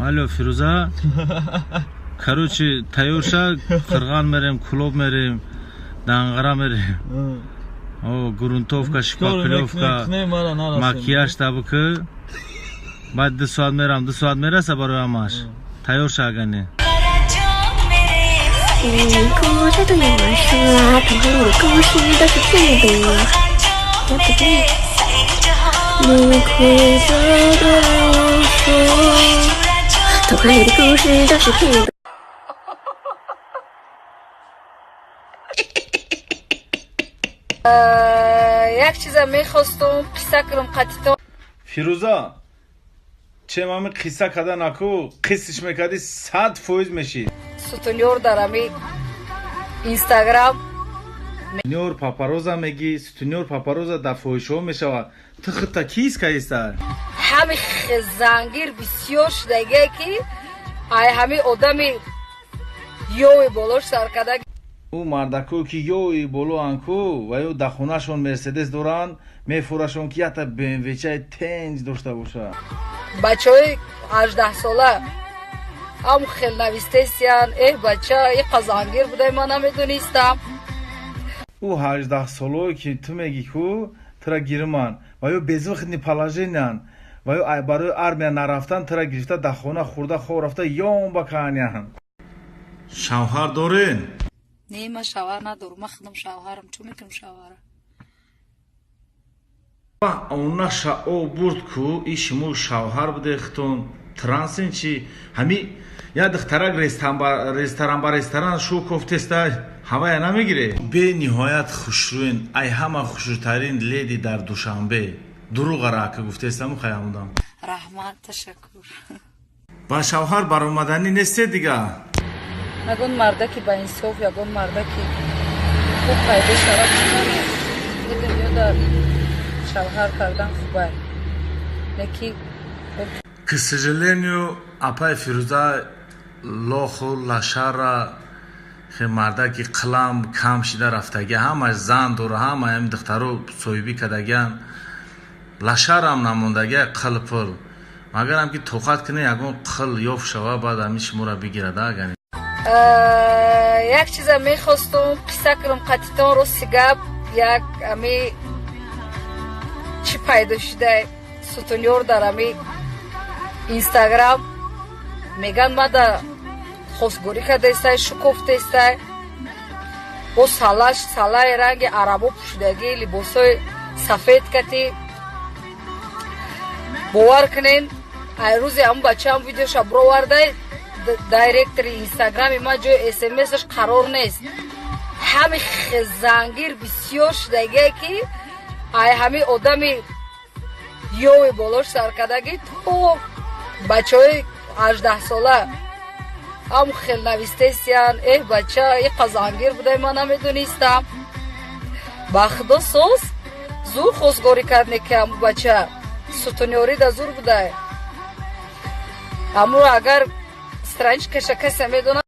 алло Фируза, короче, тайёр ша, Қирған мерем, клуб мерем, Данғара мерем. Грунтовка, шпаклёвка, макияж табуки. Баъд 2 соат мерам, 2 соат мераса барои ҳамаш. Тайёр ша агане. 你跟我这对我说，同和我故事都是骗你的，我不对。你会再对我说，同和你的故事都是骗你的。یک چیزا میخواستم قصه کنم قطیتون. فیروزا چه مامی قصه کده نکو، قصهش میکردی 100% میشی. ستونیور دارم اینستاگرام. ستونیور پاپاروزا میگی، ستونیور پاپاروزا در فوشو میشود. تو خطا کیست که ایستر؟ همه زنگیر بسیار شدگه که همه آدمی یوی بلوش سرکده. او مردکو که یوی بلو انکو و یو دخونهشون مرسدس دوران میفورشون که یتا بینویچه تنج داشته باشه. بچه های 18 ساله هم خیلی نویستیسیان. بچه ای قزانگیر بوده ما نمیدونیستم. او 18 ساله که تو میگی که ترا گیرمان و یو بزوخ نیپالاجینن و یو برای ارمیا نرفتن ترا گرفته دخونه خورده خور رفته یوم بکنیان. شوهر دارین؟ نه ما شوهر ندارم. ما خودم شوهرم. چون میکنم شوهرم؟ اونا شاو برد کو ایشمو شوهر بوده ختون ترانسین چی همی یا دخترک رستوران با رستوران شو کوفتستا هوا یا نمیگیره. به نهایت خوشروین ای همه خوشترین لیدی در دوشنبه دروغ را که گفتستم خیامدم. رحمت تشکر. با شوهر بر اومدنی نیسته دیگه. نگون مرده که با انصاف یا گون مرده که خوب قایده شراب کنه. یه دنیا دار شوهر کردن خوبه. نکی К сожалению, апай Фируза лоху лашара мардaki қилам кам шида рафтаги ҳамаш зан дора ҳама ҳам духтаро соҳибӣ кардагиан лашарам намондаги қилпур магарам ки тоқат кune ягон қил ёфт шава баъд ҳами шуморо бигирада агани. як чиза мехостум қисса кунам қатитон рости гап. як ами чӣ пайдо шуда сутунёр дар ами اینستاگرام میگن ما در خواستگاری کرده استای شکفته استای با سالای رنگ عربو پوشیدگی لباسای سفید کتی باور کنین ای روزی هم بچه هم ویدیوش برو ورده دایرکتری اینستاگرامی ما جو اسمسش قرار نیست. همه زنگیر بسیار شدگی که ای همه آدمی یوی بلوش سرکدگی تو بچه های 18 ساله هم خیلی نویستیسیان. بچه ای قزانگیر بوده ما نمیدونیستم. با خدا سوز زور خوزگاری کردنه که همون بچه ستونیوری دا زور بوده. همون اگر سترنج کشه کسی میدونه